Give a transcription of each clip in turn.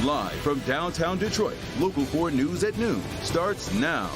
Live from downtown Detroit, Local 4 News at noon starts now.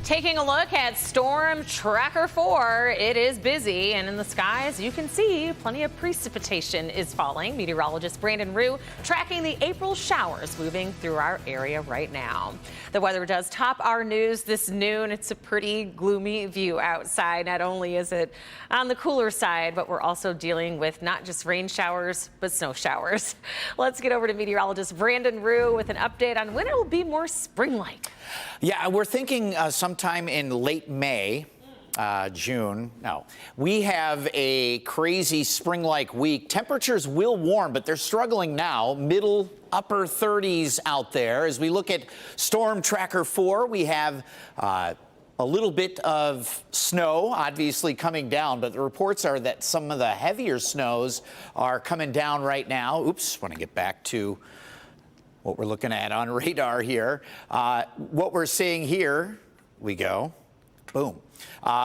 Taking a look at Storm Tracker 4, it is busy, and in the skies you can see plenty of precipitation is falling. Meteorologist Brandon Rue tracking the April showers moving through our area right now. The weather does top our news this noon. It's a pretty gloomy view outside. Not only is it on the cooler side, but we're also dealing with not just rain showers, but snow showers. Let's get over to meteorologist Brandon Rue with an update on when it will be more spring-like. Yeah, we're thinking sometime in late May, June. No, we have a crazy spring-like week. Temperatures will warm, but they're struggling now. Middle, upper 30s out there. As we look at Storm Tracker 4, we have a little bit of snow obviously coming down, but the reports are that some of the heavier snows are coming down right now. Oops, want to get back to what we're looking at on radar here. What we're seeing here, we go, boom.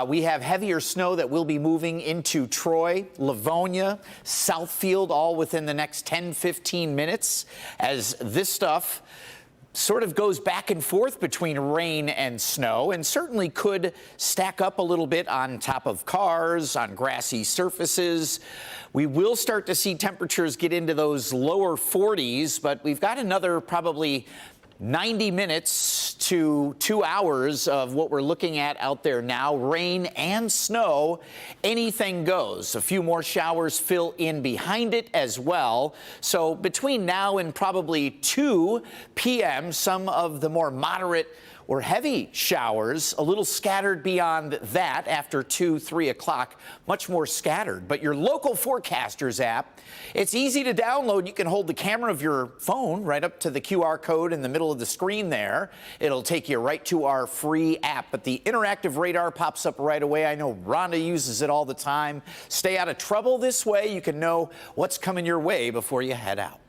We have heavier snow that will be moving into Troy, Livonia, Southfield, all within the next 10-15 minutes as this stuff sort of goes back and forth between rain and snow, and certainly could stack up a little bit on top of cars, on grassy surfaces. We will start to see temperatures get into those lower 40s, but we've got another probably 90 minutes to 2 hours of what we're looking at out there now. Rain and snow, anything goes. A few more showers fill in behind it as well. So between now and probably 2 p.m., some of the more moderate or heavy showers, a little scattered beyond that after 2, 3 o'clock, much more scattered. But your local forecasters app, it's easy to download. You can hold the camera of your phone right up to the QR code in the middle of the screen there. It'll take you right to our free app. But the interactive radar pops up right away. I know Rhonda uses it all the time. Stay out of trouble this way. You can know what's coming your way before you head out.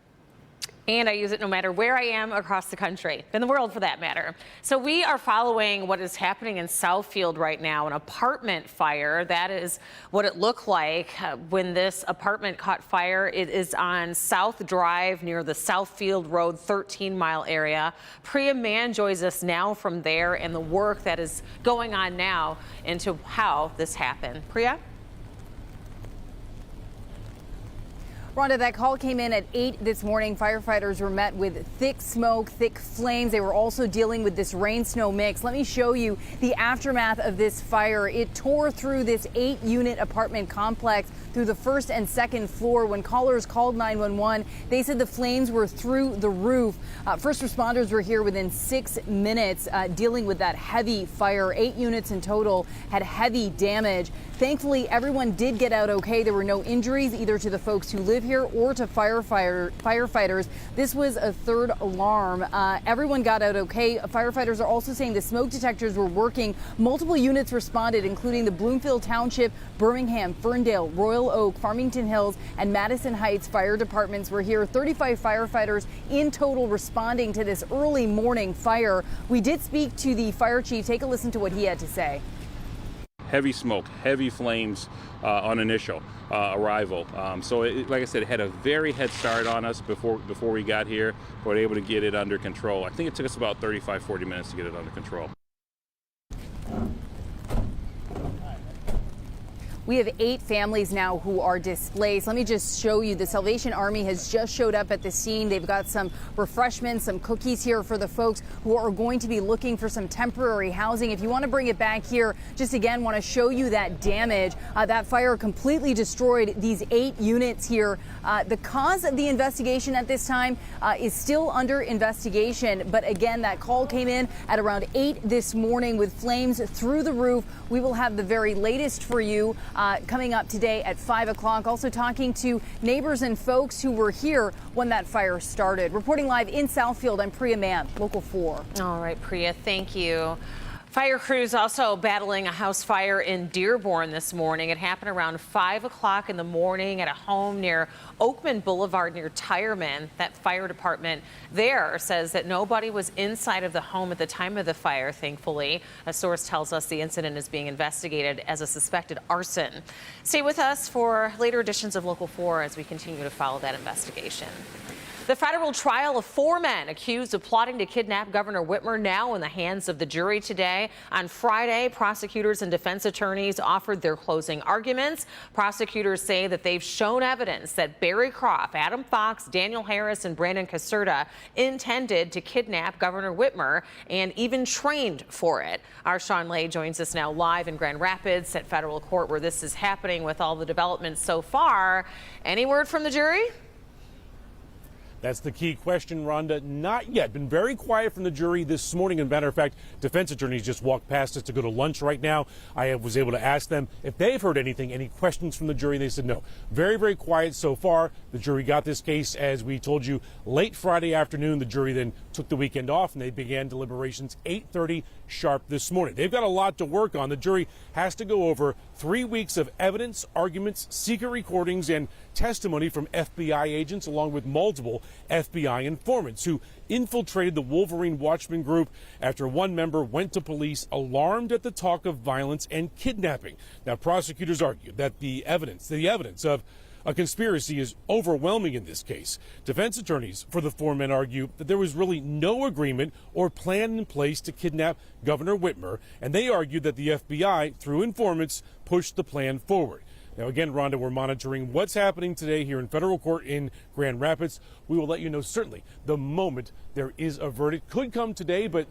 And I use it no matter where I am across the country, in the world for that matter. So we are following what is happening in Southfield right now, an apartment fire. That is what it looked like when this apartment caught fire. It is on South Drive near the Southfield Road 13-mile area. Priya Mann joins us now from there and the work that is going on now into how this happened. Priya? Rhonda, that call came in at 8 this morning. Firefighters were met with thick smoke, thick flames. They were also dealing with this rain-snow mix. Let me show you the aftermath of this fire. It tore through this 8-unit apartment complex through the first and second floor. When callers called 911, they said the flames were through the roof. First responders were here within 6 minutes dealing with that heavy fire. 8 units in total had heavy damage. Thankfully, everyone did get out okay. There were no injuries either to the folks who live here or to firefighters. This was a third alarm. Everyone got out okay. Firefighters are also saying the smoke detectors were working. Multiple units responded, including the Bloomfield Township, Birmingham, Ferndale, Royal Oak, Farmington Hills, and Madison Heights fire departments were here. 35 firefighters in total responding to this early morning fire. We did speak to the fire chief. Take a listen to what he had to say. Heavy smoke, heavy flames on initial arrival. So like I said, it had a very head start on us before we got here. We were able to get it under control. I think it took us about 35-40 minutes to get it under control. We have 8 families now who are displaced. Let me just show you. The Salvation Army has just showed up at the scene. They've got some refreshments, some cookies here for the folks who are going to be looking for some temporary housing. If you want to bring it back here, just again want to show you that damage. That fire completely destroyed these 8 units here. The cause of the investigation at this time is still under investigation. But again, that call came in at around 8 this morning with flames through the roof. We will have the very latest for you coming up today at 5 o'clock. Also talking to neighbors and folks who were here when that fire started. Reporting live in Southfield, I'm Priya Mann, Local 4. All right, Priya, thank you. Fire crews also battling a house fire in Dearborn this morning. It happened around 5 o'clock in the morning at a home near Oakman Boulevard near Tireman. That fire department there says that nobody was inside of the home at the time of the fire, thankfully. A source tells us the incident is being investigated as a suspected arson. Stay with us for later editions of Local 4 as we continue to follow that investigation. The federal trial of 4 men accused of plotting to kidnap Governor Whitmer now in the hands of the jury today. On Friday, prosecutors and defense attorneys offered their closing arguments. Prosecutors say that they've shown evidence that Barry Croft, Adam Fox, Daniel Harris, and Brandon Caserta intended to kidnap Governor Whitmer and even trained for it. Our Sean Lay joins us now live in Grand Rapids at federal court where this is happening with all the developments so far. Any word from the jury? That's the key question, Rhonda. Not yet. Been very quiet from the jury this morning. As a matter of fact, defense attorneys just walked past us to go to lunch right now. I was able to ask them if they've heard anything, any questions from the jury. They said no. Very, very quiet so far. The jury got this case, as we told you, late Friday afternoon. The jury then took the weekend off, and they began deliberations 8:30 sharp this morning. They've got a lot to work on. The jury has to go over 3 weeks of evidence, arguments, secret recordings, and testimony from FBI agents, along with multiple FBI informants who infiltrated the Wolverine Watchman group after one member went to police alarmed at the talk of violence and kidnapping. Now, prosecutors argue that the evidence of a conspiracy is overwhelming in this case. Defense attorneys for the 4 men argue that there was really no agreement or plan in place to kidnap Governor Whitmer, and they argue that the FBI, through informants, pushed the plan forward. Now, again, Rhonda, we're monitoring what's happening today here in federal court in Grand Rapids. We will let you know certainly the moment there is a verdict. Could come today, but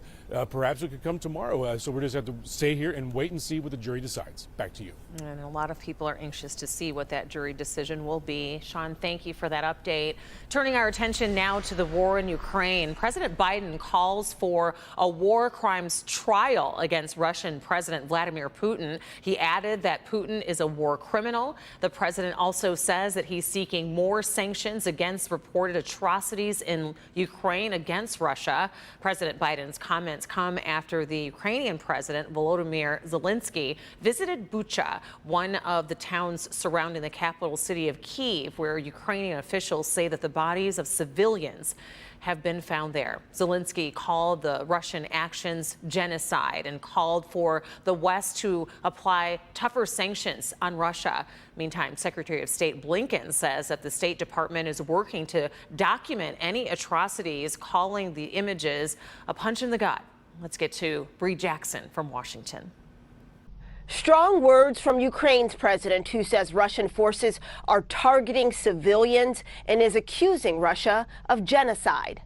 perhaps it could come tomorrow. So we're just have to stay here and wait and see what the jury decides. Back to you. And a lot of people are anxious to see what that jury decision will be. Sean, thank you for that update. Turning our attention now to the war in Ukraine. President Biden calls for a war crimes trial against Russian President Vladimir Putin. He added that Putin is a war criminal. The president also says that he's seeking more sanctions against reported atrocities in Ukraine against Russia. President Biden's comments come after the Ukrainian president, Volodymyr Zelensky, visited Bucha, one of the towns surrounding the capital city of Kyiv, where Ukrainian officials say that the bodies of civilians have been found there. Zelensky called the Russian actions genocide and called for the West to apply tougher sanctions on Russia. Meantime, Secretary of State Blinken says that the State Department is working to document any atrocities, calling the images a punch in the gut. Let's get to Bree Jackson from Washington. Strong words from Ukraine's president, who says Russian forces are targeting civilians and is accusing Russia of genocide.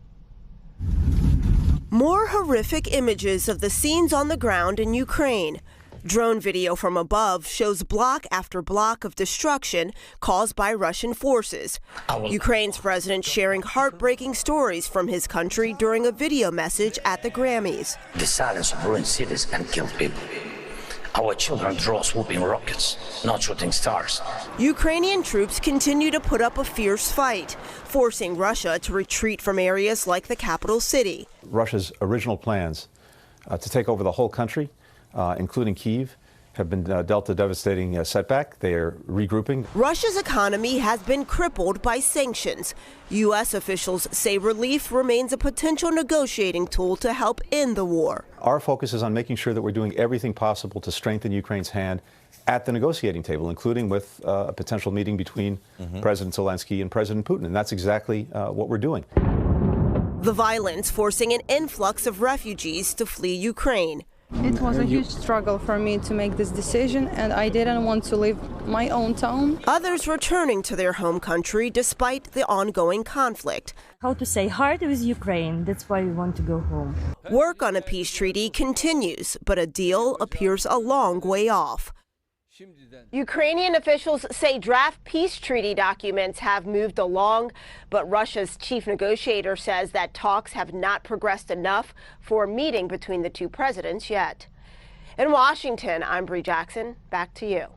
More horrific images of the scenes on the ground in Ukraine. Drone video from above shows block after block of destruction caused by Russian forces. Ukraine's president sharing heartbreaking stories from his country during a video message at the Grammys. The silence of ruined cities and killed people. Our children draw swooping rockets, not shooting stars. Ukrainian troops continue to put up a fierce fight, forcing Russia to retreat from areas like the capital city. Russia's original plans to take over the whole country, including Kyiv, have been dealt a devastating setback. They are regrouping. Russia's economy has been crippled by sanctions. U.S. officials say relief remains a potential negotiating tool to help end the war. Our focus is on making sure that we're doing everything possible to strengthen Ukraine's hand at the negotiating table, including with a potential meeting between President Zelensky and President Putin. And that's exactly what we're doing. The violence forcing an influx of refugees to flee Ukraine. It was a huge struggle for me to make this decision, and I didn't want to leave my own town. Others returning to their home country despite the ongoing conflict. How to say hard with Ukraine, that's why we want to go home. Work on a peace treaty continues, but a deal appears a long way off. Ukrainian officials say draft peace treaty documents have moved along, but Russia's chief negotiator says that talks have not progressed enough for a meeting between the two presidents yet. In Washington, I'm Bree Jackson. Back to you.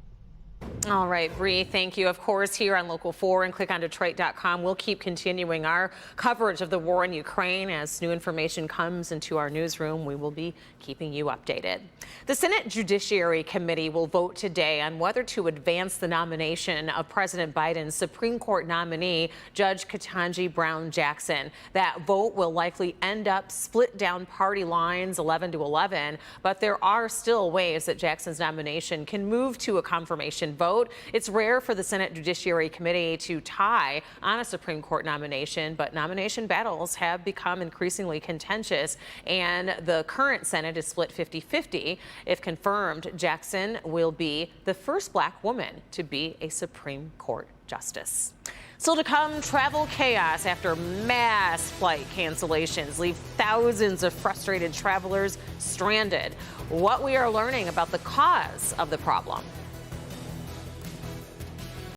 All right, Bree, thank you. Of course, here on Local 4 and clickondetroit.com, we'll keep continuing our coverage of the war in Ukraine. As new information comes into our newsroom, we will be keeping you updated. The Senate Judiciary Committee will vote today on whether to advance the nomination of President Biden's Supreme Court nominee, Judge Ketanji Brown Jackson. That vote will likely end up split down party lines 11-11, but there are still ways that Jackson's nomination can move to a confirmation nomination vote. It's rare for the Senate Judiciary Committee to tie on a Supreme Court nomination, but nomination battles have become increasingly contentious, and the current Senate is split 50-50. If confirmed, Jackson will be the first black woman to be a Supreme Court justice. Still to come, travel chaos after mass flight cancellations leave thousands of frustrated travelers stranded. What we are learning about the cause of the problem.